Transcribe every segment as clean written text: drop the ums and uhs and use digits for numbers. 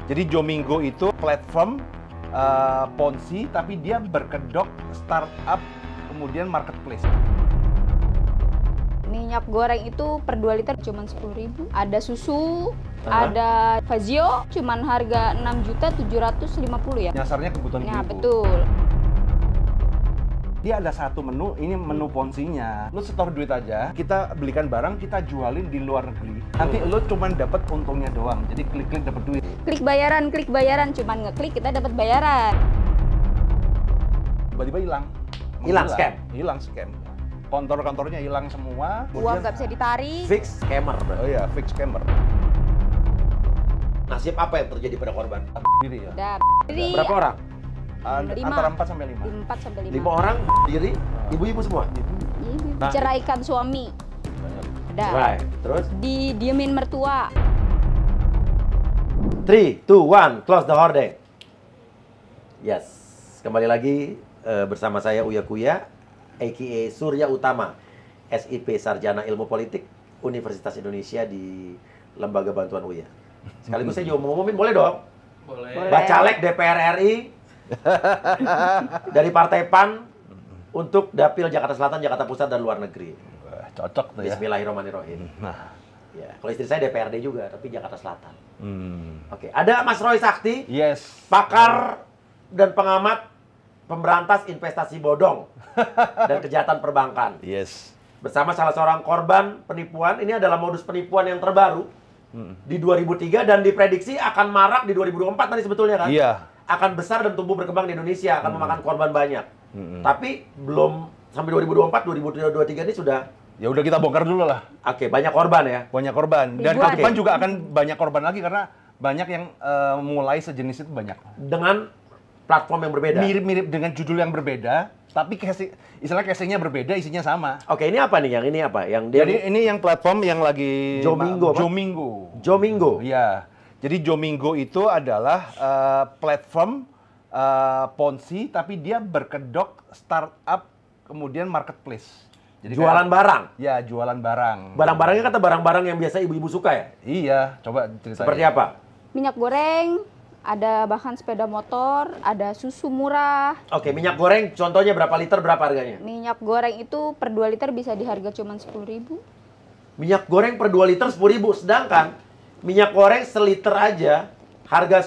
Jadi Jomingo itu platform Ponzi, tapi dia berkedok startup, kemudian marketplace. Minyak goreng itu per 2 liter cuma 10.000. Ada susu, ada Fazio, cuman harga 6.750.000 ya. Nyasarnya kebutuhan Nah, ibu. betul. Dia ada satu menu, ini menu ponzinya. Lu setor duit aja, kita belikan barang, kita jualin di luar negeri. Nanti lu cuman dapat untungnya doang. Jadi klik-klik dapat duit. Klik bayaran, cuman ngeklik kita dapat bayaran. Tiba-tiba hilang. Hilang, scam? Hilang scam. Kantor-kantornya hilang semua. Uang nggak bisa ditarik. Fix scammer berarti. Oh iya, fix scammer. Nasib apa yang terjadi pada korban? Diri ya. Udah. Jadi Berapa orang? Lima. Antara 4 sampai 5. 4 sampai 5. 5 orang diri, ibu-ibu semua. Nah. Ceraikan suami. Udah. Right. Terus? Didiemin mertua. 3, 2, 1, close the hordeng. Yes. Kembali lagi bersama saya Uya Kuya, a.k.a. Surya Utama, SIP Sarjana Ilmu Politik Universitas Indonesia di Lembaga Bantuan Uya. Sekaligus saya juga mau ngomongin, boleh dong? Boleh. Bacalek DPR RI dari Partai PAN untuk Dapil Jakarta Selatan, Jakarta Pusat, dan luar negeri. Wah, cocok tuh ya. Bismillahirrahmanirrahim. Nah. Ya, kalau istri saya DPRD juga, tapi Jakarta Selatan. Oke, ada Mas Roy Sakti, Yes. pakar dan pengamat pemberantas investasi bodong dan kejahatan perbankan. Yes. Bersama salah seorang korban penipuan, ini adalah modus penipuan yang terbaru di 2003 dan diprediksi akan marak di 2024 tadi sebetulnya kan? Iya. Akan besar dan tumbuh berkembang di Indonesia, akan memakan korban banyak. Tapi belum sampai 2024, 2023 ini sudah. Ya udah kita bongkar dulu lah. Oke, banyak korban ya. Banyak korban. Dan Ribuan. ke depan juga akan banyak korban lagi karena banyak yang mulai sejenis itu banyak. Dengan platform yang berbeda. Mirip-mirip dengan judul yang berbeda, tapi istilah casingnya berbeda, isinya sama. Oke, ini apa nih? Yang ini apa? Yang dia Jadi ini yang platform yang lagi Jomingo apa? Jomingo. Jomingo. Iya. Jadi Jomingo itu adalah platform Ponzi, tapi dia berkedok startup, kemudian marketplace. Jadi Jualan barang. Ya, jualan barang. Barang-barangnya kata barang-barang yang biasa ibu-ibu suka ya? Iya, coba ceritain. Seperti apa? Minyak goreng, ada bahkan sepeda motor, ada susu murah. Oke, minyak goreng contohnya berapa liter, berapa harganya? Minyak goreng itu per 2 liter bisa di harga cuma 10.000. Minyak goreng per 2 liter 10.000, sedangkan minyak goreng seliter aja harga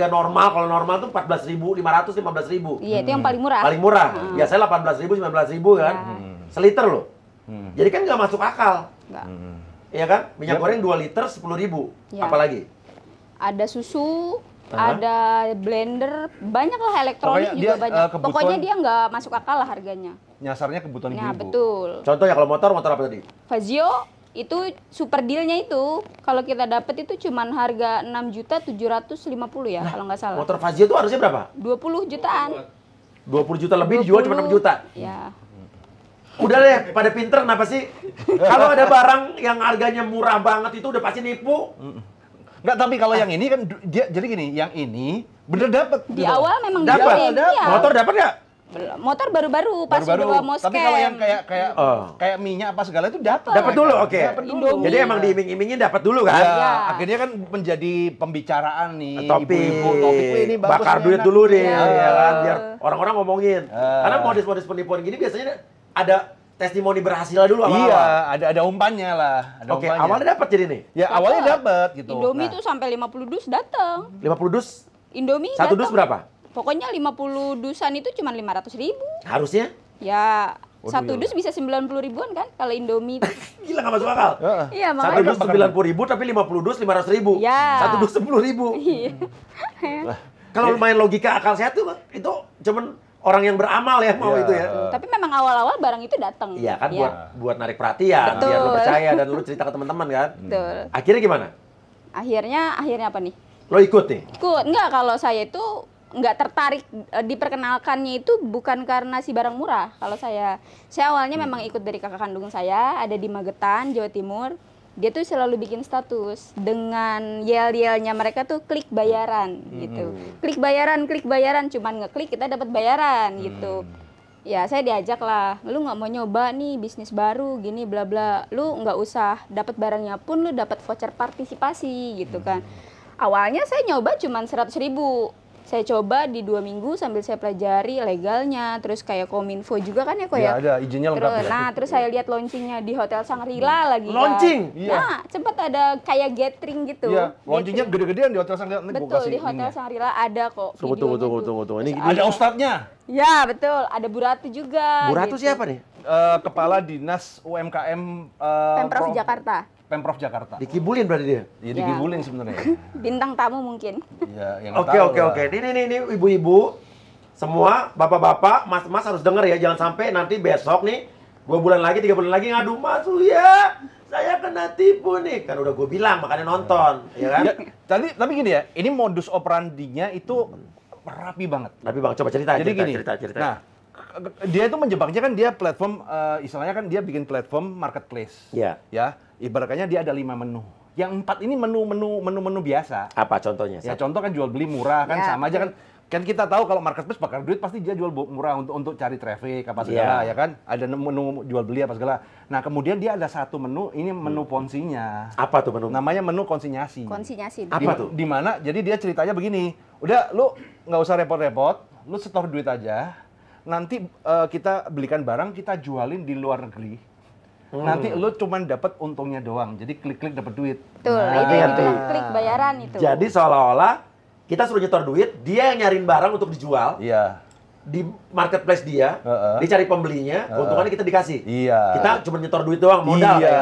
normal, kalau normal tuh 14.500, 15.000. Iya, itu yang paling murah. Paling murah. Biasanya 18.000, 19.000 kan? Seliter loh. Jadi kan nggak masuk akal. Nggak. Iya kan? Minyak Yep. goreng 2 liter 10.000. Ya. Apalagi? Ada susu, ada blender, banyak lah elektronik Pokoknya juga dia, banyak. kebutuhan- Pokoknya dia nggak masuk akal lah harganya. Nyasarnya kebutuhan Nah, ibu. betul. Contohnya kalau motor apa tadi? Fazio itu super dealnya itu kalau kita dapet itu cuman harga 6.750.000 ya kalau nggak salah. Motor Fazio itu harusnya berapa? 20 jutaan. 20 juta lebih dijual cuma 6 juta. Ya. Udah deh, pada pinter kenapa sih? Kalau ada barang yang harganya murah banget itu udah pasti nipu. Enggak, tapi kalau yang ini kan dia jadi gini, yang ini bener dapet. Di gitu. awal memang Dapat. dikirim, iya. Motor dapat nggak? Motor baru-baru pas Baru-baru. udah mau scam. Tapi kalau yang Oh. kayak minyak apa segala itu dapat. Dapat dulu, oke. Dapat dulu. Indomie. Jadi emang diiming-imingin dapat dulu kan? Ya, Ya. akhirnya kan menjadi pembicaraan nih Topik, ibu-ibu. Topik ini bagus bakar nih, duit enak. dulu deh, Ya. ya kan? Biar orang-orang ngomongin. Ah. Karena modus-modus penipuan gini biasanya ada testimoni berhasil dulu awal-awal. Iya, ada umpannya lah. Ada Oke, umpannya. awalnya dapat jadi nih. Ya, awalnya dapat gitu. Indomie Nah, tuh sampai 50 dus datang. 50 dus, Indomie satu dus datang. berapa? Pokoknya 50 dusan itu cuma 500.000. Harusnya? Ya, Waduh, satu ya. dus bisa 90 ribuan kan kalau Indomie. Gila nggak masuk akal. Heeh. Iya, Satu makanya. dus 90.000 tapi 50 dus 500.000. Ya. Satu dus 10.000. Iya. Kalau main logika akal sehat tuh itu cuman orang yang beramal ya mau Iya. itu ya. Tapi memang awal-awal barang itu datang. Iya kan Ya, buat narik perhatian, Betul. biar lu percaya dan lu cerita ke teman-teman kan. betul. Akhirnya gimana? Akhirnya apa nih? Lo ikut nih. Ikut. Enggak, kalau saya itu nggak tertarik diperkenalkannya itu bukan karena si barang murah. Kalau saya awalnya memang ikut dari kakak kandung saya, ada di Magetan, Jawa Timur. Dia tuh selalu bikin status dengan yel-yelnya mereka tuh klik bayaran gitu. Klik bayaran, cuman ngeklik kita dapat bayaran gitu. Ya saya diajak lah, lu nggak mau nyoba nih bisnis baru gini bla bla, lu nggak usah dapat barangnya pun lu dapat voucher partisipasi gitu kan. Awalnya saya nyoba cuma 100.000. Saya coba di 2 minggu sambil saya pelajari legalnya, terus kayak Kominfo juga kan ya kok Ya ya. ada izinnya lengkap. Terus, nah, terus saya lihat launchingnya di Hotel Shangri-La lagi. Launching? Kan. Iya. Nah, sempat ada kayak gathering gitu. Iya, launchingnya Gathering. gede-gedean di Hotel Shangri-La. Nanti gua Betul, kasih di Hotel linknya. Shangri-La ada kok. Tunggu. Ini Ada ustadznya. Ya, betul. Ada Bu Ratu juga. Bu Ratu gitu. siapa nih? Kepala Dinas UMKM Pemprov Jakarta. Pemprov Jakarta. Dikibulin berarti dia. Ya Ya. dikibulin sebenarnya. Bintang tamu mungkin. Ya, yang Oke. Ini ibu-ibu, semua bapak-bapak, mas-mas harus denger ya. Jangan sampai nanti besok nih, 2 bulan lagi, 3 bulan lagi ngadu, Mas Uya, saya kena tipu nih. Kan udah gue bilang, makanya nonton, ya kan? Ya, tapi gini ya, ini modus operandinya itu rapi banget. Tapi Bang, coba cerita. Jadi gini, cerita. nah, dia itu menjebaknya kan dia platform, istilahnya kan dia bikin platform marketplace. Iya. Ya, ibaratnya dia ada 5 menu. Yang 4 ini menu biasa. Apa contohnya? Ya contoh kan jual beli murah kan, Ya, sama aja kan. Kan kita tahu kalau marketplace bakar duit pasti dia jual murah untuk cari traffic apa segala ya kan. Ada menu jual beli apa segala. Nah, kemudian dia ada satu menu, ini menu ponsinya. Apa tuh menu? Namanya menu konsinyasi. Konsinyasi. Apa tuh? Di mana? Jadi dia ceritanya begini. Udah lu nggak usah repot-repot, lu setor duit aja. Nanti kita belikan barang, kita jualin di luar negeri. Nanti lu cuman dapat untungnya doang. Jadi klik-klik dapat duit. Betul, Nah, itu yang ngerti. bilang klik bayaran itu. Jadi seolah-olah kita suruh nyetor duit, dia yang nyariin barang untuk dijual Iya. di marketplace dia, dicari pembelinya, keuntungannya kita dikasih. Iya. Kita cuma nyetor duit doang, modal Iya. ya.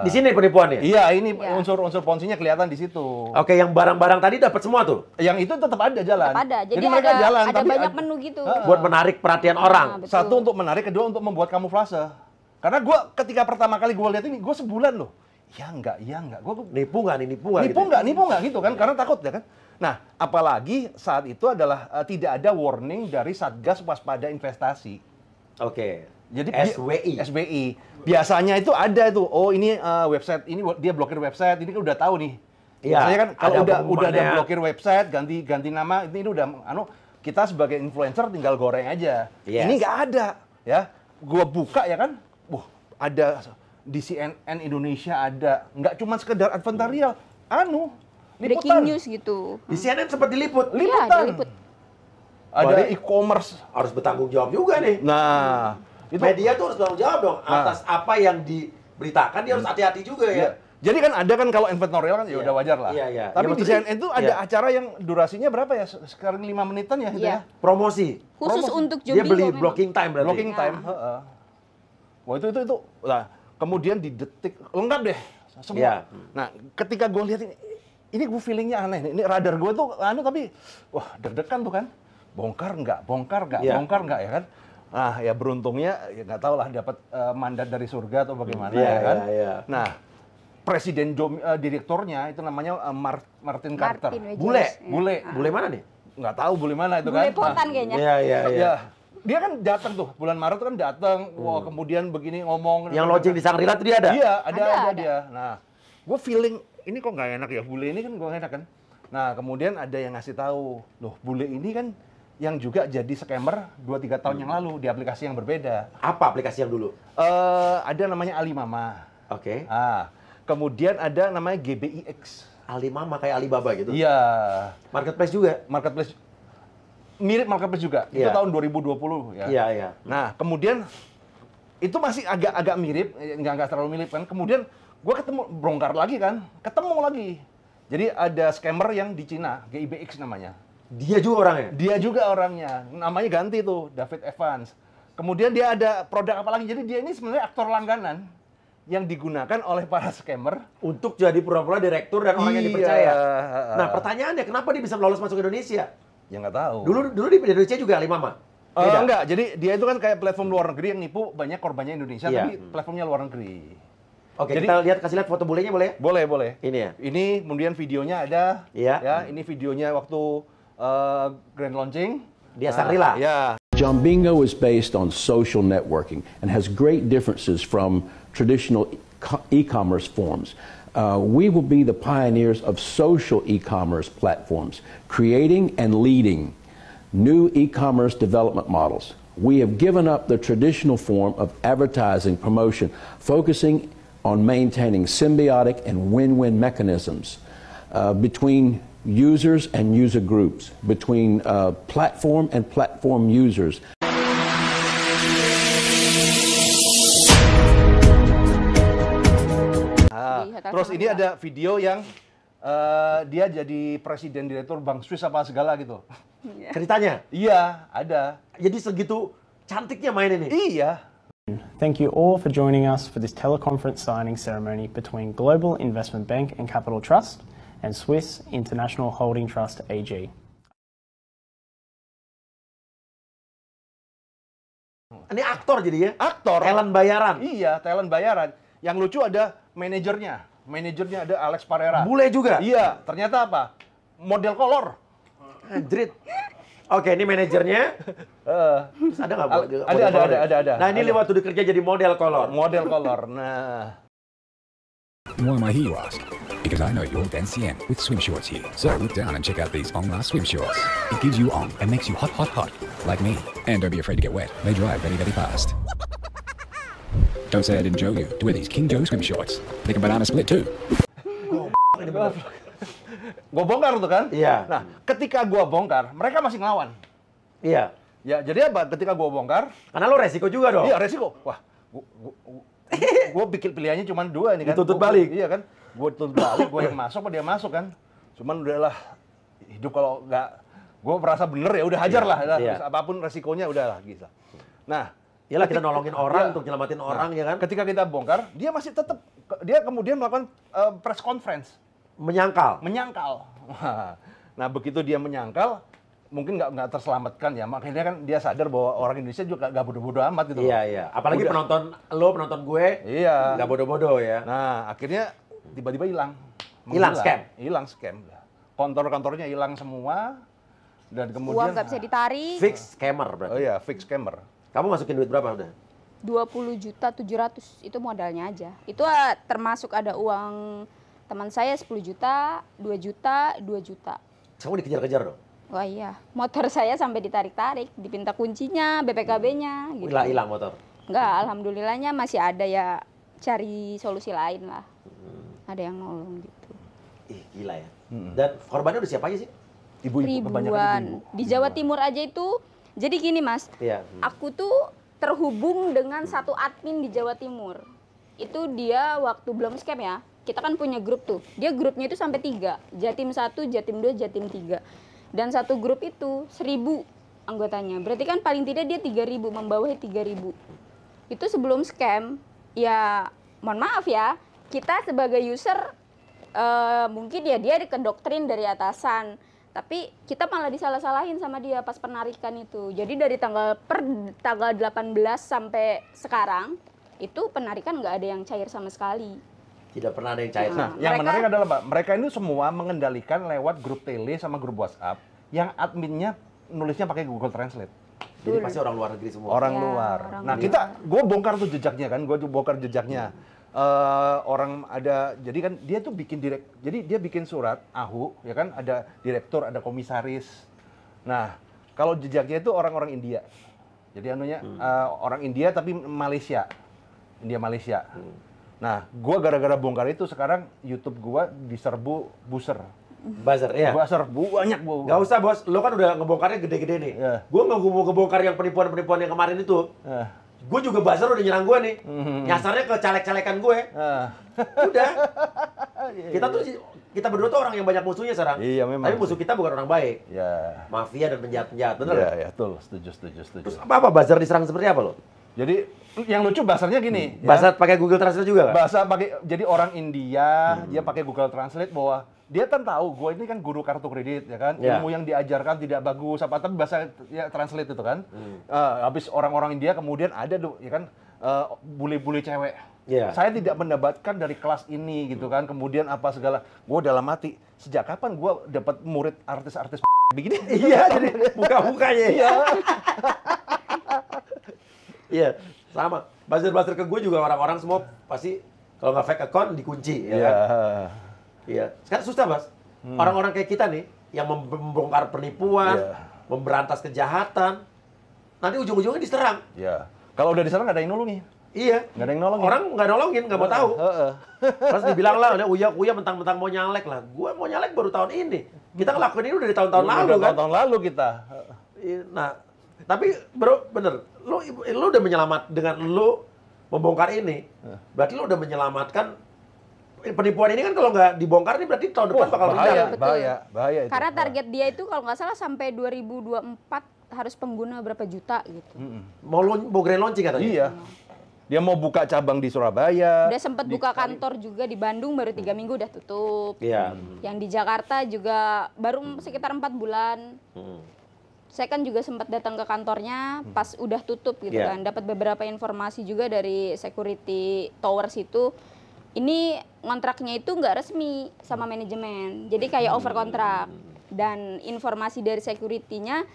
Di sini penipuannya. Iya, ini Iya. unsur-unsur ponsinya kelihatan di situ. Oke, yang barang-barang tadi dapat semua tuh. Yang itu tetap ada jalan. Tetap ada. Jadi mereka ada, jalan, ada tapi banyak menu gitu. Buat menarik perhatian orang. betul. satu untuk menarik, kedua untuk membuat kamuflase. Karena ketika pertama kali gue lihat ini, gue sebulan loh. Ya enggak. Gue Nipu nggak nih, nipu nggak? nipu nggak gitu kan? Karena takut ya kan. Nah, apalagi saat itu adalah tidak ada warning dari Satgas Waspada Investasi. Oke. Jadi SWI. Biasanya itu ada itu. Oh, ini website ini dia blokir website. Ini kan udah tahu nih. Iya, Biasanya kan kalau ada udah pengumumannya. ada blokir website, ganti nama, ini udah kita sebagai influencer tinggal goreng aja. Yes. Ini nggak ada ya. Gua buka ya kan. Ada di CNN Indonesia ada. Nggak cuma sekedar advertorial. Breaking liputan. news gitu. Di CNN sempat diliput. Iya, Liputan. diliput. Ada Berarti- e-commerce. Harus bertanggung jawab juga nih. Nah, itu Media tuh harus bertanggung jawab dong atas apa yang diberitakan. Dia harus hati-hati juga ya. Iya. Jadi kan ada kan kalau advertorial kan ya Iya. udah wajar lah. Iya, iya. Tapi Ya, di maksudnya- CNN itu ada iya. acara yang durasinya berapa ya? Sekarang 5 menitan ya gitu Iya. ya. Promosi. Khusus Promosi. untuk Dia Jumbigo beli memang. blocking time berarti. Blocking Ya. time, heeh. Wah itu. Nah, kemudian di detik lengkap deh semua. Iya. Nah, ketika gue lihat ini gue feelingnya aneh nih. Ini radar gue tuh tapi wah deg-degan tuh kan. Bongkar nggak, Iya. bongkar nggak ya kan. Nah, ya beruntungnya ya nggak tahu lah dapat mandat dari surga atau bagaimana Iya, ya kan. iya. Nah, presiden direkturnya itu namanya Martin Carter. Martin Wejeros. Bule. Bule. Bule mana nih? Nggak tahu bule mana itu Bule kan. potan kayaknya. Iya. Ya, dia kan datang tuh bulan Maret tuh kan datang, wah kemudian begini ngomong. Yang launching di Shangri-La tuh dia ada? Iya, ada Ada. dia. Nah, gue feeling ini kok nggak enak ya, bule ini kan gue enak kan. Nah, kemudian ada yang ngasih tahu, loh bule ini kan yang juga jadi scammer 2-3 tahun yang lalu di aplikasi yang berbeda. Apa aplikasi yang dulu? Ada namanya Alimama. Oke. Kemudian ada namanya GBIX. Alimama kayak Alibaba gitu? Iya, Marketplace juga? marketplace mirip marketplace juga. Itu Iya. tahun 2020 ya. Iya. Nah, kemudian itu masih agak mirip, nggak terlalu mirip kan. Kemudian gue bongkar lagi kan, ketemu lagi. Jadi ada scammer yang di Cina, GIBX namanya. Dia juga orangnya? Dia juga orangnya, namanya ganti tuh, David Evans. Kemudian dia ada produk apa lagi, jadi dia ini sebenarnya aktor langganan yang digunakan oleh para scammer. Untuk jadi pura-pura direktur dan orang yang Iya. dipercaya. Nah, pertanyaannya kenapa dia bisa lolos masuk Indonesia? Ya nggak tahu. Dulu di Indonesia juga Alimama? Beda? Enggak, jadi dia itu kan kayak platform luar negeri yang nipu banyak korbannya Indonesia, Iya. tapi platformnya luar negeri. Oke, Jadi- kita kasih lihat foto bulenya boleh? Boleh. Ini ya? Ini kemudian videonya ada. Iya. Ya, ini videonya waktu grand launching. Dia Shangri-La? Ya. Jambingo is based on social networking and has great differences from traditional e-commerce forms. We will be the pioneers of social e-commerce platforms, creating and leading new e-commerce development models. We have given up the traditional form of advertising promotion, focusing on maintaining symbiotic and win-win mechanisms. between users and user groups, between platform and platform users. Terus ini ada video yang dia jadi presiden direktur Bank Swiss apa segala gitu. Ceritanya? Iya, ada. Jadi segitu cantiknya main ini? Iya. Thank you all for joining us for this teleconference signing ceremony between Global Investment Bank and Capital Trust and Swiss International Holding Trust AG. Ini aktor jadi ya? Aktor. Talent bayaran? Iya, talent bayaran. Yang lucu ada manajernya. Manajernya ada Alex Pereira. Bule juga? Iya, ternyata apa? Model kolor. Anjrit. Oke, ini manajernya. Terus ada nggak? Ada. Nah, ini waktu dikerja jadi model kolor. Model kolor. Nah. Why am I here, you ask? Because I know you're Dan Cien with swim shorts here. So look down and check out these Ongla swim shorts. It gives you on and makes you hot, hot, hot, like me. And don't be afraid to get wet. They dry very, very fast. Don't say I didn't show you to wear these King Joe swim shorts. They can banana split too. Gue bongkar tuh kan? Iya. Nah, ketika gue bongkar, mereka masih ngelawan. Iya. Ya, jadi apa? Ketika gue bongkar, Karena lo resiko juga dong. iya resiko. Wah, gue bikin pilihannya cuma dua ini kan. Dituntut balik. Iya kan? Gue tuntut balik, gue yang masuk apa dia masuk kan. Cuman udahlah, hidup kalau nggak, gue merasa bener ya udah hajar lah. Iya. Apapun resikonya udahlah gitu. Nah, Iyalah kita nolongin orang Iya. untuk nyelamatin orang ya kan. ketika kita bongkar, dia masih tetap, dia kemudian melakukan press conference. Menyangkal. Menyangkal. Nah, begitu dia menyangkal, mungkin nggak terselamatkan ya. Makanya kan dia sadar bahwa orang Indonesia juga nggak bodoh-bodoh amat gitu. Iya, iya. Apalagi Udah. penonton gue. Iya. Nggak bodoh-bodoh ya. Nah, akhirnya tiba-tiba hilang. Hilang, scam? Hilang scam. Kantor-kantornya hilang semua. Dan kemudian... Uang nggak bisa ditarik. Fix scammer Oh berarti. iya, fix scammer. Kamu masukin duit berapa udah? 20.700.000 itu modalnya aja. Itu termasuk ada uang teman saya 10 juta, 2 juta, 2 juta. Kamu dikejar-kejar dong? Wah iya, motor saya sampai ditarik-tarik, dipinta kuncinya, BPKB-nya gitu. Hilang motor. Enggak, alhamdulillahnya masih ada ya, cari solusi lain lah. Ada yang nolong gitu. Ih, gila ya. Dan korbannya udah siapa aja sih? Ibu-ibu, kebanyakan Ribuan. ibu-ibu. Di Jawa Timur aja itu, jadi gini Mas, Iya. aku tuh terhubung dengan satu admin di Jawa Timur. Itu dia waktu belum scam ya, kita kan punya grup tuh. Dia grupnya itu sampai 3, Jatim 1, Jatim 2, Jatim 3. Dan satu grup itu 1000 anggotanya. Berarti kan paling tidak dia 3000, membawahi 3000. Itu sebelum scam, ya mohon maaf ya, kita sebagai user mungkin ya dia dikendoktrin dari atasan. Tapi kita malah disalah-salahin sama dia pas penarikan itu. Jadi dari tanggal 18 sampai sekarang, itu penarikan nggak ada yang cair sama sekali. Tidak pernah ada yang cair. Nah, yang menarik adalah Pak, mereka ini semua mengendalikan lewat grup tele sama grup WhatsApp yang adminnya nulisnya pakai Google Translate. Jadi pasti orang luar negeri semua. Orang Ya, luar. orang Nah, luar. gue bongkar tuh jejaknya kan, gue bongkar jejaknya. Orang ada, jadi kan dia tuh dia bikin surat AHU, ya kan, ada direktur, ada komisaris. Nah, kalau jejaknya itu orang-orang India. Jadi anunya orang India tapi Malaysia. India Malaysia. Nah, gua gara-gara bongkar itu sekarang YouTube gua diserbu buzzer. Buzzer, ya. Buzzer banyak, Bu. Gak usah bos, lo kan udah ngebongkarnya gede-gede nih. Iya. Gue nggak mau ngebongkar yang penipuan-penipuan yang kemarin itu. Gue juga buzzer udah nyerang gue nih. Nyasarnya ke caleg-calekan gue. Udah. Kita berdua tuh orang yang banyak musuhnya sekarang. Iya, memang. Tapi musuh kita bukan orang baik. Ya. Mafia dan penjahat-penjahat, bener Iya, nggak? ya, betul. Setuju. Terus apa buzzer diserang seperti apa lo? Jadi yang lucu bahasanya gini, ya. Bahasa pakai Google Translate juga nggak? Bahasa pakai, jadi orang India dia pakai Google Translate bahwa dia kan tahu gue ini kan guru kartu kredit ya kan, Ya. ilmu yang diajarkan tidak bagus apa, tapi bahasa ya translate itu kan. Habis orang-orang India kemudian ada tuh ya kan bule-bule cewek. Ya. Saya tidak mendapatkan dari kelas ini gitu kan, kemudian apa segala. Gue dalam hati, sejak kapan gue dapat murid artis-artis begini? Iya, jadi buka-bukanya. Iya. Iya, sama. Buzzer-buzzer ke gue juga orang-orang semua pasti kalau nggak fake account dikunci, ya Iya. kan? Iya. Sekarang susah, Bas. Orang-orang kayak kita nih yang membongkar penipuan, Iya. memberantas kejahatan, nanti ujung-ujungnya diserang. Ya. Kalau udah diserang nggak ada yang nolongin. Iya. Nggak ada yang nolongin. Orang nggak nolongin, nggak mau tahu. Heeh. Terus dibilang lah, Uya mentang-mentang mau nyalek lah. Gua mau nyalek baru tahun ini. Kita ngelakuin ini udah dari tahun-tahun lalu Udah kan. Tahun lalu kita. Nah, tapi bro, bener. Lu udah dengan lu membongkar ini. Berarti lu udah menyelamatkan penipuan ini kan. Kalau nggak dibongkar ini berarti tahun depan bakal bahaya, rendah. Betul. bahaya itu. Karena target dia itu kalau nggak salah sampai 2024 harus pengguna berapa juta gitu. Mau grand launching katanya. Iya. Dia mau buka cabang di Surabaya. Udah sempat buka kantor juga di Bandung baru 3 minggu udah tutup. Iya. Yang di Jakarta juga baru sekitar 4 bulan. Saya kan juga sempat datang ke kantornya pas udah tutup gitu Iya. kan. Dapat beberapa informasi juga dari security towers itu. Ini kontraknya itu nggak resmi sama manajemen. Jadi kayak over kontrak. Dan informasi dari security-nya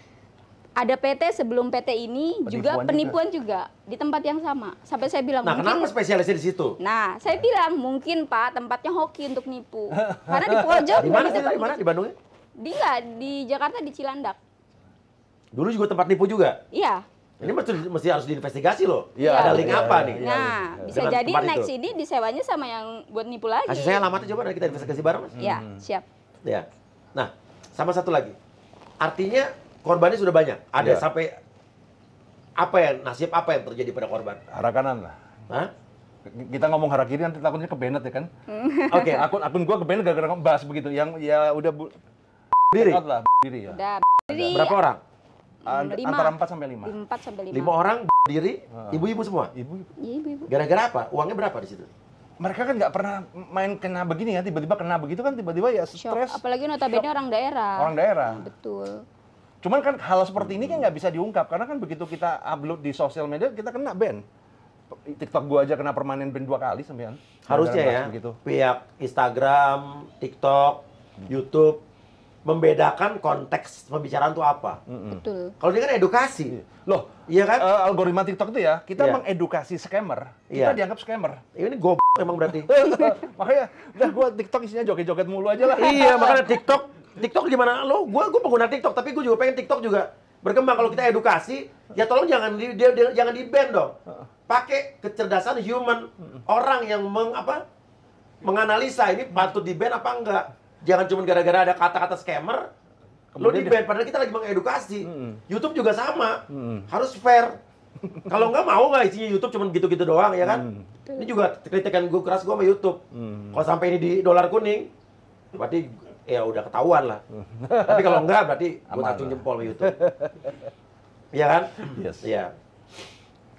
ada PT sebelum PT ini juga penipuan juga di tempat yang sama. Sampai saya bilang Nah, kenapa spesialisnya di situ? Nah, saya bilang mungkin Pak tempatnya hoki untuk nipu. Karena di pojok Di mana nggak sih? bisa Di mana? Di Bandungnya? di Jakarta di Cilandak. Dulu juga tempat nipu juga. Iya. Ini mesti harus diinvestigasi loh. Iya, Ada iya, link iya, apa iya, nih? Nah, bisa Dengan jadi tempat next itu. ini disewanya sama yang buat nipu lagi. Kasih saya alamatnya coba, nanti kita investigasi bareng, Mas. Ya, siap. Ya. Nah, sama satu lagi. Artinya korbannya sudah banyak. Ada Iya. sampai nasib apa yang terjadi pada korban? Arah kanan lah. Hah? Kita ngomong arah kiri nanti takutnya kebenet ya kan. Oke. Akun gua kebenet gara-gara bahas begitu. Yang ya udah Diri. out lah diri ya. Udah diri Berapa orang? lima. Antara 4 sampai 5. 4 sampai 5. 5 orang diri, ibu-ibu semua. Ibu, Iya, ibu. Gara-gara apa? Uangnya berapa di situ? mereka kan nggak pernah main kena begini ya, tiba-tiba kena begitu kan tiba-tiba ya Shock. stres. Apalagi notabene orang daerah. Orang daerah. Betul. Cuman kan hal seperti ini kan nggak bisa diungkap karena kan begitu kita upload di sosial media kita kena ban. TikTok gua aja kena permanen ban 2 kali sampean. Harusnya ya, begitu. pihak Instagram, TikTok, YouTube membedakan konteks pembicaraan itu apa. Betul. Kalau ini kan edukasi, Loh, iya kan? algoritma TikTok itu ya, kita Iya. mengedukasi scammer, Iya. kita dianggap scammer. Ini goblok emang berarti. Makanya, udah gua TikTok isinya joget-joget mulu aja lah. Iya, makanya TikTok gimana? Gua pengguna TikTok, tapi gua juga pengen TikTok juga berkembang. Kalau kita edukasi, ya tolong jangan jangan di-ban dong. Pakai kecerdasan human, orang yang menganalisa ini patut di-ban apa enggak. Jangan cuma gara-gara ada kata-kata scammer, lo di-ban. Padahal kita lagi mengedukasi. YouTube juga sama, harus fair. Kalau nggak mau nggak isinya YouTube cuma gitu-gitu doang, ya kan? Ini juga kritikan gue keras gue sama YouTube. Kalau sampai ini di dolar kuning, berarti ya udah ketahuan lah. Tapi kalau enggak, berarti gue acung jempol sama YouTube. Iya kan? Yes. Iya.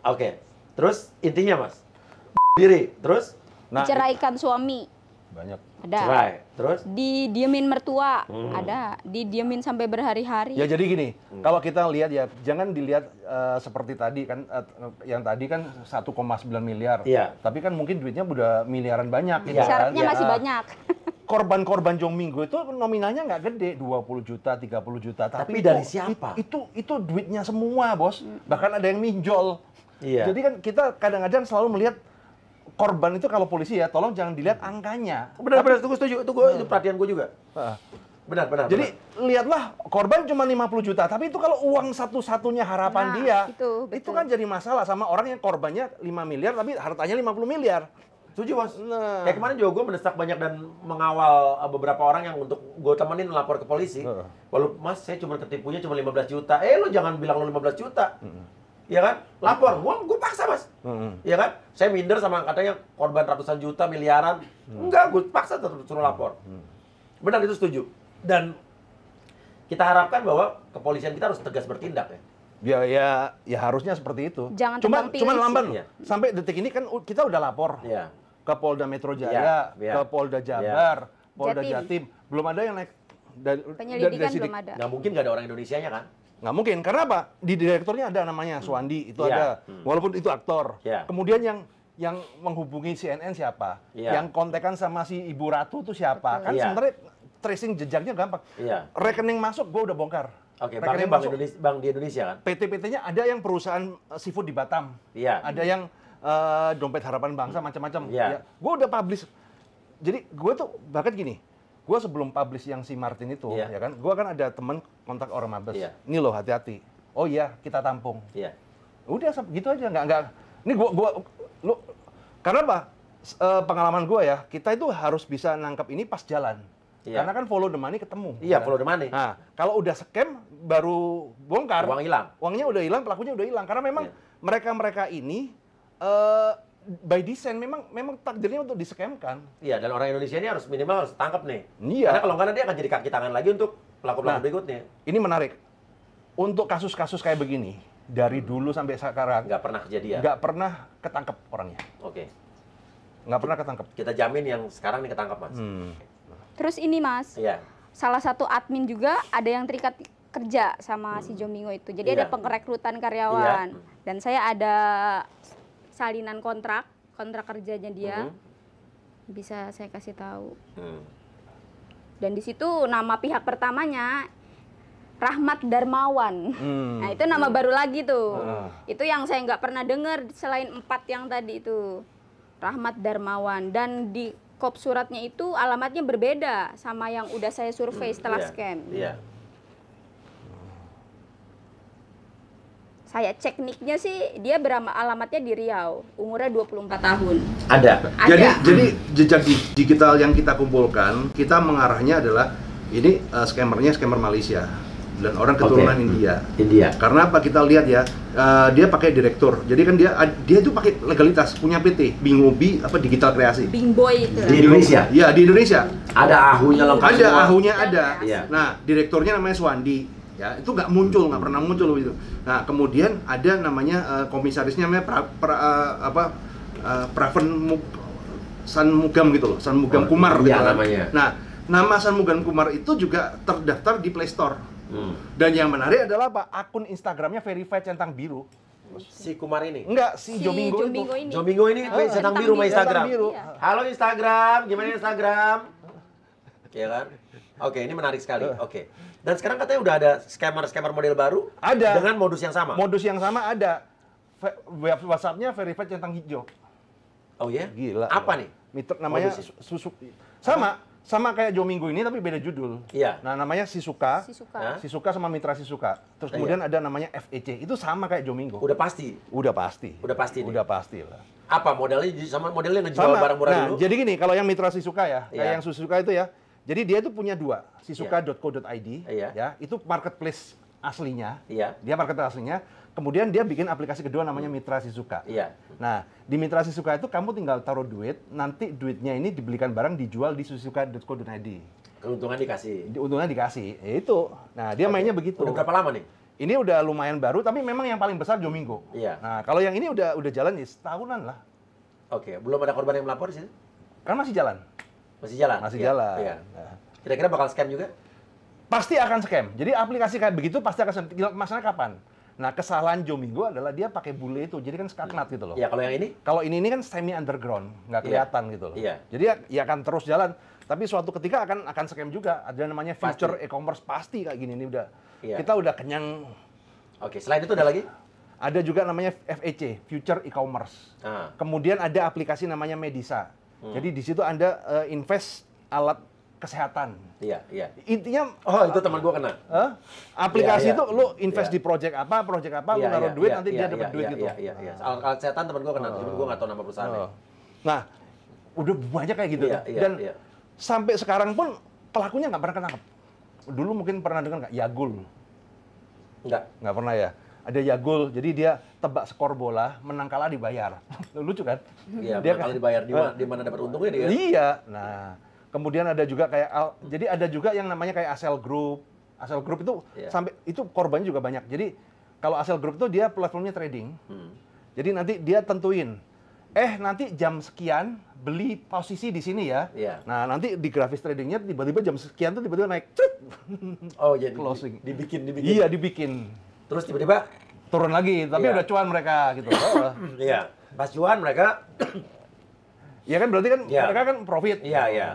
Oke. Terus intinya mas, diri. Terus Nah, Diceraikan suami. banyak. Ada. cerai. Terus Didiemin mertua. Ada. Didiemin sampai berhari-hari. Ya jadi gini, kalau kita lihat ya, jangan dilihat seperti tadi kan, yang tadi kan 1,9 miliar. Iya. Tapi kan mungkin duitnya udah miliaran banyak. gitu Iya. kan. Syaratnya Ya. masih banyak. Korban-korban Jong Minggu itu nominalnya nggak gede, 20 juta, 30 juta. Tapi dari siapa? Itu duitnya semua, Bos. Bahkan ada yang minjol. Iya. Jadi kan kita kadang-kadang selalu melihat korban itu kalau polisi ya, tolong jangan dilihat angkanya. benar, gue setuju. Itu perhatian gue juga. Heeh. Benar. Jadi lihatlah korban cuma 50 juta, tapi itu kalau uang satu-satunya harapan Nah, dia, itu, itu betul. kan jadi masalah sama orang yang korbannya 5 miliar tapi hartanya 50 miliar. Setuju bos. Nah. Kayak kemarin juga gue mendesak banyak dan mengawal beberapa orang yang untuk gue temenin lapor ke polisi. Walau mas saya cuma ketipunya cuma 15 juta. Lo jangan bilang lo 15 juta. Iya kan? Lapor. Gue paksa mas. Iya kan? Saya minder sama katanya korban ratusan juta, miliaran. Enggak, gue paksa tetap suruh lapor. Benar, itu setuju. Dan kita harapkan bahwa kepolisian kita harus tegas bertindak ya. Ya harusnya seperti itu. Jangan Cuman tebang pilih lamban sih. loh. Sampai detik ini kan kita udah lapor Iya. ke Polda Metro Jaya, Iya. ke Polda Jabar, Polda Jatim. Jatim. Belum ada yang naik dari Penyelidikan sidik. belum ada. Nggak mungkin nggak ada orang Indonesianya kan? Nggak mungkin, karena apa? Di direkturnya ada namanya Suwandi, itu Iya. ada. Walaupun itu aktor. Iya. Kemudian yang menghubungi CNN siapa? Iya. Yang kontekan sama si Ibu Ratu itu siapa? Kan Iya. sebenarnya tracing jejaknya gampang. Iya. Rekening masuk gua udah bongkar. Oke, Rekening bank di Indonesia kan? PT-PT-nya ada yang perusahaan seafood di Batam. Iya. Ada yang dompet harapan bangsa macam-macam. Iya. Ya, gue udah publish. Jadi gue tuh bahkan gini, gue sebelum publish yang si Martin itu, Iya. ya kan, gue kan ada temen kontak orang Mabes. Iya. Ini loh hati-hati. Oh iya, kita tampung. Iya. Udah gitu aja, nggak Ini lu karena apa? Pengalaman gua ya, kita itu harus bisa nangkap ini pas jalan. Iya. Karena kan follow the money ketemu. Iya, kan? follow the money. Nah, kalau udah scam baru bongkar. Uang hilang. Uangnya udah hilang, pelakunya udah hilang. Karena memang mereka-mereka ini by design memang takdirnya untuk di-scam-kan. Iya, dan orang Indonesia ini harus minimal harus tangkap nih. Iya. Karena kalau nggak dia akan jadi kaki tangan lagi untuk pelaku-pelaku berikutnya. Ini menarik. Untuk kasus-kasus kayak begini, dari dulu sampai sekarang Nggak pernah kejadian. nggak pernah ketangkep orangnya. Oke. Nggak pernah ketangkep. Kita jamin yang sekarang nih ketangkap, Mas. Terus ini Mas, Iya. salah satu admin juga ada yang terikat kerja sama si Jomingo itu. Jadi Iya. ada pengrekrutan karyawan. Dan saya ada salinan kontrak kerjanya dia. Bisa saya kasih tahu. Dan di situ nama pihak pertamanya Rahmat Darmawan. Nah itu nama baru lagi tuh. Itu yang saya nggak pernah dengar selain 4 yang tadi itu. Rahmat Darmawan. Dan di kop suratnya itu alamatnya berbeda sama yang udah saya survei setelah scam. Iya. Saya cek nicknya sih dia alamatnya di Riau, umurnya 24 tahun. Ada. Jadi jejak digital yang kita kumpulkan, kita mengarahnya adalah ini scammer Malaysia dan orang keturunan India. Karena apa kita lihat ya, dia pakai direktur. Jadi kan dia itu pakai legalitas, punya PT, Bingobi Digital Kreasi. Bing Boy itu. Di Indonesia. Iya, di Indonesia. Ada ahunya lengkap. Ada ahunya ada. Iya. Nah, direkturnya namanya Swandi. Ya, itu nggak pernah muncul itu. Nah, kemudian ada namanya komisarisnya namanya Praven Sanmugam gitu loh, Sanmugam Kumar gitu kan. Namanya. Nah, nama Sanmugam Kumar itu juga terdaftar di Play Store. Dan yang menarik adalah apa? Akun Instagramnya verified centang biru. Si Kumar ini. Enggak, si Jomingo itu. ini. Jomingo ini centang biru sama Instagram. Centang biru. Halo Instagram, gimana Instagram? Iya kan? Oke, ini menarik sekali. Oke. Dan sekarang katanya udah ada scammer model baru. Ada. Dengan modus yang sama. Modus yang sama ada. WhatsApp-nya verified centang hijau. Oh ya? Gila. Apa nih? Namanya Modus. sama kayak Jomingo ini tapi beda judul. Iya. Nah, namanya Sisuka. Sisuka. Sisuka sama Mitra Sisuka. Terus kemudian ada namanya FEC. Itu sama kayak Jomingo. Udah pasti. Udah pasti. Udah pasti nih. Udah pasti lah. Apa modelnya sama modelnya ngejual barang murah dulu? Jadi gini, kalau yang Mitra Sisuka ya, kayak Iya. yang Sisuka itu ya. Jadi dia itu punya dua, sisuka.co.id, Iya. ya, itu marketplace aslinya. Iya. Dia marketplace aslinya. Kemudian dia bikin aplikasi kedua namanya Mitra Sisuka. Iya. Nah, di Mitra Sisuka itu kamu tinggal taruh duit, nanti duitnya ini dibelikan barang dijual di sisuka.co.id. Keuntungan dikasih. Untungnya dikasih. Ya itu. Nah, dia mainnya begitu. Udah berapa lama nih? Ini udah lumayan baru, tapi memang yang paling besar Jomingo. Iya. Nah, kalau yang ini udah jalan ya setahunan lah. Oke, belum ada korban yang melapor di sini? Kan masih jalan. Masih jalan? Masih Iya. jalan. Iya. Nah, Kira-kira bakal scam juga? pasti akan scam. Jadi aplikasi kayak begitu pasti akan scam. Masalahnya kapan? Nah, kesalahan Jomingo adalah dia pakai bule itu. Jadi kan skaknat gitu loh. Iya, kalau yang ini? Kalau ini kan semi underground, nggak kelihatan gitu loh. Iya. Jadi ya akan terus jalan. Tapi suatu ketika akan scam juga. Ada namanya future e-commerce pasti kayak gini. Ini udah Iya. kita udah kenyang. Oke, selain itu ada lagi? Ada juga namanya FEC, Future E-commerce. Ah. Kemudian ada aplikasi namanya Medisa. Jadi di situ Anda invest alat kesehatan. Iya, iya. Intinya Oh, itu teman gua kena. aplikasi Iya, itu lu invest iya. di project apa, lu naruh duit nanti dia dapat duit gitu. Iya, iya. Alat kesehatan teman gua kena, cuman gua nggak tahu nama perusahaannya. Nah, udah banyak kayak gitu. Iya, kan. iya, Dan iya. sampai sekarang pun pelakunya nggak pernah ketangkep. Dulu mungkin pernah dengar nggak Yagul? Nggak pernah ya. Ada Yagul, jadi dia tebak skor bola, menang kalah dibayar. Lucu kan? Iya, dia kalau dibayar di mana dapat untungnya dia? Iya. Nah, kemudian ada juga kayak jadi ada juga yang namanya kayak Asel Group. Asel Group itu sampai itu korbannya juga banyak. Jadi kalau Asel Group itu dia platformnya trading. Jadi nanti dia tentuin nanti jam sekian beli posisi di sini ya. Iya. Nah, nanti di grafis tradingnya tiba-tiba jam sekian tuh tiba-tiba naik. Cet. Oh, jadi Closing. dibikin. Iya, dibikin. Terus tiba-tiba Turun lagi, tapi Iya. udah cuan mereka gitu. iya, pas cuan mereka Ya kan berarti kan Iya. mereka kan profit. iya, iya.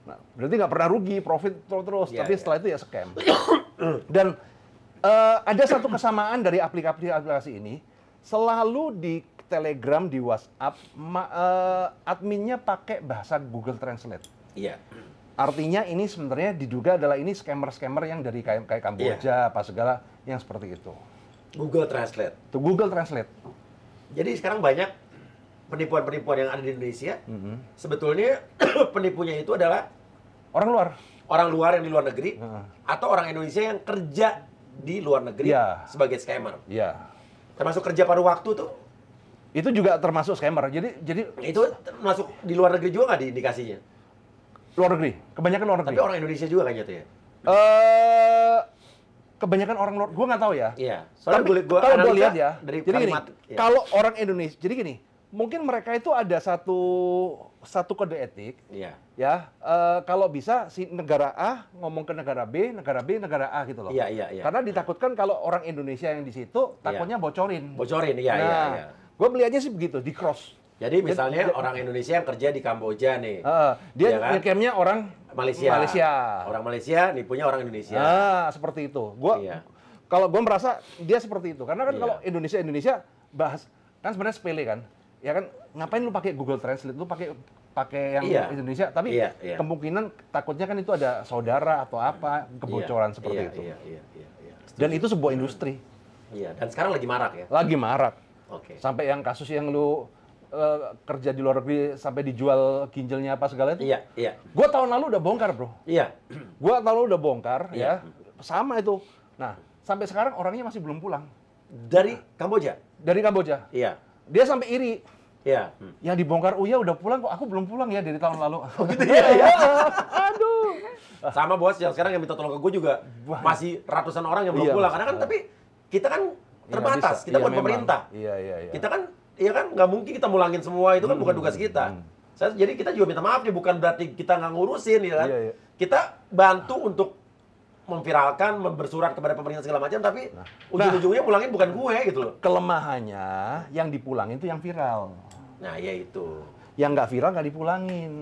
Nah, berarti nggak pernah rugi, profit terus. Iya, Tapi iya. setelah itu ya scam. Dan ada satu kesamaan dari aplikasi ini, selalu di Telegram, di WhatsApp, adminnya pakai bahasa Google Translate. Iya. Artinya ini sebenarnya diduga adalah ini scammer-scammer yang dari kayak Kamboja, apa segala yang seperti itu. Google Translate. Itu Google Translate. Jadi sekarang banyak penipuan-penipuan yang ada di Indonesia. Sebetulnya penipunya itu adalah Orang luar. yang di luar negeri atau orang Indonesia yang kerja di luar negeri Iya. sebagai scammer. Iya. Termasuk kerja paruh waktu tuh. Itu juga termasuk scammer. Jadi Itu masuk di luar negeri juga nggak di indikasinya? luar negeri. Kebanyakan luar negeri. Tapi orang Indonesia juga kayaknya tuh ya. Kebanyakan orang luar, gue nggak tahu ya. Iya. Tapi Gua kalau gue analisa lihat ya, dari jadi gini, kalimat, ya. kalau orang Indonesia, jadi gini, mungkin mereka itu ada satu kode etik, Iya. ya. Kalau bisa si negara A ngomong ke negara B, negara A gitu loh. Iya. Karena ditakutkan kalau orang Indonesia yang di situ takutnya bocorin. Bocorin, iya. Gue melihatnya sih begitu, di cross. Jadi misalnya orang Indonesia yang kerja di Kamboja nih. Dia Iya kan? ngecamnya orang Malaysia. Malaysia. Orang Malaysia nipunya orang Indonesia. Seperti itu. Iya. Kalau gue merasa dia seperti itu, karena kan Iya. kalau Indonesia bahas kan sebenarnya sepele kan, ya kan ngapain lu pakai Google Translate, lu pakai yang Iya. Indonesia, tapi Iya. kemungkinan takutnya kan itu ada saudara atau apa kebocoran seperti itu. Iya. Dan itu sebuah industri, Iya. Dan sekarang lagi marak ya. lagi marak. Oke. Sampai yang kasus yang lu kerja di luar negeri sampai dijual ginjalnya apa segala itu. Iya. Gue tahun lalu udah bongkar bro. Iya. Gua tahun lalu udah bongkar Iya. ya, sama itu. Nah, sampai sekarang orangnya masih belum pulang Dari Kamboja. dari Kamboja. Iya. Dia sampai iri. Iya. Yang dibongkar Uya udah pulang kok, aku belum pulang ya dari tahun lalu. Oh gitu ya. Aduh. Sama bos yang sekarang yang minta tolong ke gue juga masih ratusan orang yang belum Iya. pulang. Karena kan tapi kita kan terbatas. bisa. Kita Iya, bukan memang. pemerintah. Iya. Kita kan, iya kan nggak mungkin kita mulangin semua itu kan bukan tugas kita. Jadi kita juga minta maaf nih, bukan berarti kita nggak ngurusin ya kan. Iya. Kita bantu untuk memviralkan, bersurat kepada pemerintah segala macam, tapi ujung-ujungnya mulangin bukan gue gitu loh. Kelemahannya yang dipulangin itu yang viral. Nah ya itu. Yang nggak viral nggak dipulangin.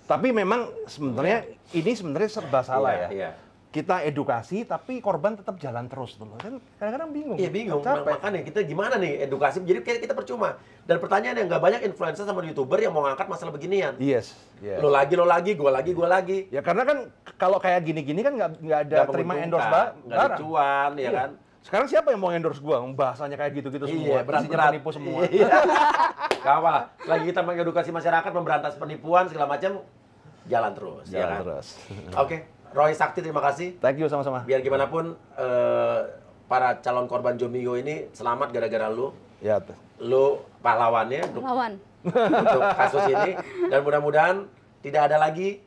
Tapi memang sebenarnya ini sebenarnya serba salah ya. Iya. Kita edukasi tapi korban tetap jalan terus tuh loh. Kan kadang-kadang bingung. Iya bingung, Capek. makanya kita gimana nih edukasi, jadi kayak kita percuma. Dan pertanyaan yang nggak banyak influencer sama YouTuber yang mau ngangkat masalah beginian. Yes. Lo lagi, gue lagi. Ya karena kan kalau kayak gini-gini kan nggak ada Nggak terima menguntungkan, endorse nggak ada barang. cuan, ya Iya. kan? Sekarang siapa yang mau endorse gua? Bahasanya kayak gitu-gitu semua. Iya, berat-berat. Isinya penipu semua. Iya. Kawal, lagi kita mengedukasi masyarakat, memberantas penipuan segala macam, jalan terus. ya Jalan kan? terus. Oke, Roy Sakti terima kasih. Thank you sama-sama. Biar gimana pun para calon korban Jomigo ini selamat gara-gara lu. Ya, tuh. Lu pahlawannya untuk Lawan. kasus ini, dan mudah-mudahan tidak ada lagi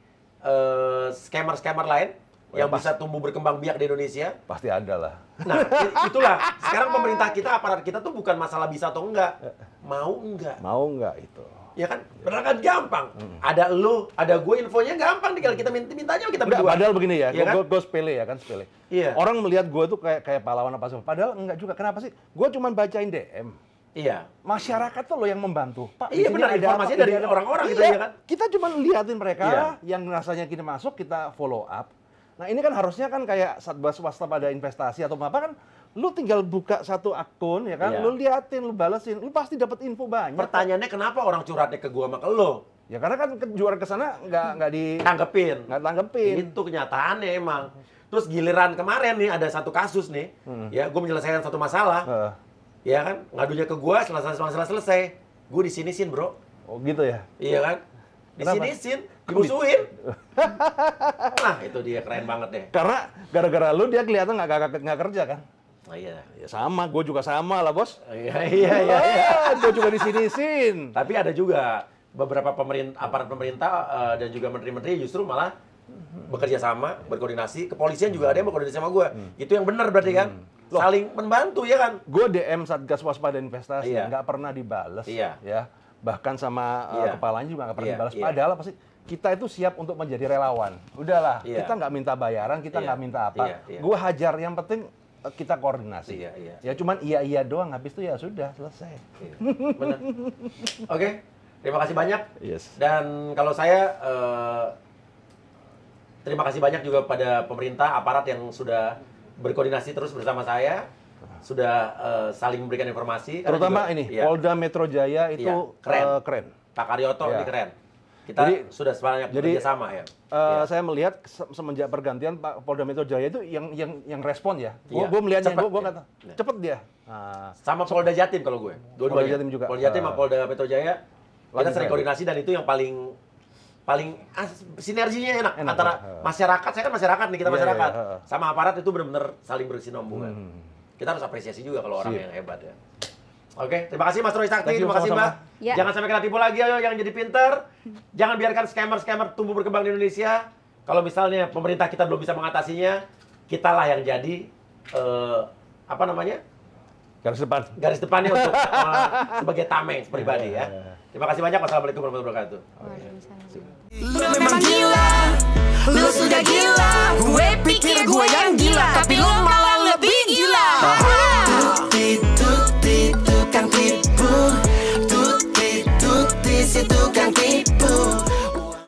scammer-scammer lain yang bisa tumbuh berkembang biak di Indonesia. Pasti ada lah. Nah, itulah. Sekarang pemerintah kita, aparat kita tuh bukan masalah bisa atau enggak. Mau enggak. Mau nggak itu? Ya kan? Berangkat gampang. Ada lu, ada gue, infonya gampang. Tinggal kita minta aja kita Enggak, berdua. padahal begini ya, Iya kan? gue sepele ya kan, sepele. Iya. Orang melihat gue tuh kayak pahlawan apa sih? Padahal enggak juga. Kenapa sih? Gue cuma bacain DM. Iya. Masyarakat tuh loh yang membantu. Pak, Iya, di sini benar. ada Informasinya apa, dari ini ada apa. orang-orang gitu Iya, ya kan? Kita cuma liatin mereka Iya. yang rasanya kita masuk, kita follow up. Nah ini kan harusnya kan kayak Satgas Waspada Investasi atau apa kan, lu tinggal buka satu akun ya kan, Iya. lu liatin, lu balesin, lu pasti dapat info banyak. Pertanyaannya kenapa orang curhatnya ke gua sama ke lo? Ya karena kan juara ke sana nggak Tanggepin. tanggepin. Itu kenyataannya emang. Terus giliran kemarin nih ada satu kasus nih, ya gue menyelesaikan satu masalah, ya kan, ngadunya ke gue, selesai, gue disinisin bro, Oh gitu ya. iya kan, disinisin, dimusuhin. Nah itu dia keren banget deh. Karena gara-gara lu dia kelihatan nggak kerja kan. Nah, iya. Ya sama, gue juga sama lah bos. Iya. Gue juga disinisin. Tapi ada juga beberapa aparat pemerintah dan juga menteri-menteri justru malah bekerja sama, berkoordinasi. Kepolisian juga ada yang berkoordinasi sama gue. Itu yang benar berarti kan? Saling membantu ya kan? Gue DM Satgas Waspada Investasi, Iya. nggak pernah dibales. Iya. Ya, bahkan sama Iya. kepalanya juga nggak pernah Iya, dibales. iya. Padahal pasti kita itu siap untuk menjadi relawan. Udahlah, Iya. kita nggak minta bayaran, kita Iya. nggak minta apa. Iya, iya. Gue hajar, yang penting kita koordinasi. Iya, iya. Ya cuman iya doang, habis itu ya sudah selesai. Iya, benar. Oke, terima kasih banyak. Yes. Dan kalau saya terima kasih banyak juga pada pemerintah, aparat yang sudah berkoordinasi terus bersama saya, sudah saling memberikan informasi. Karena Terutama juga- ini, iya, Polda Metro Jaya itu Iya, keren. keren. Pak Karyoto Iya. ini keren. Kita sudah sebanyak bekerja sama ya. Saya melihat semenjak pergantian Pak Polda Metro Jaya itu yang respon ya. Iya. Gue melihatnya, Cepet, gue ya. kata cepet dia. Nah, Sama Polda Jatim kalau gue. Dua-duanya. Polda Jatim juga. Polda Jatim sama Polda Metro Jaya. Kita sering koordinasi dan itu yang paling sinerginya enak antara masyarakat. Saya kan masyarakat nih, kita masyarakat. Sama aparat itu benar-benar saling berkesinambungan. Kita harus apresiasi juga kalau orang yang hebat ya. Oke, terima kasih Mas Roy Sakti, terima kasih Mbak. Ya. Jangan sampai kena tipu lagi, ayo yang jadi pinter. Jangan biarkan scammer-scammer tumbuh berkembang di Indonesia. Kalau misalnya pemerintah kita belum bisa mengatasinya, kitalah yang jadi apa namanya? Garis depannya untuk sebagai tameng pribadi ya. Terima kasih banyak. Wassalamualaikum warahmatullahi wabarakatuh. Lu memang gila, lu sudah gila. Gue pikir gue yang gila, tapi lu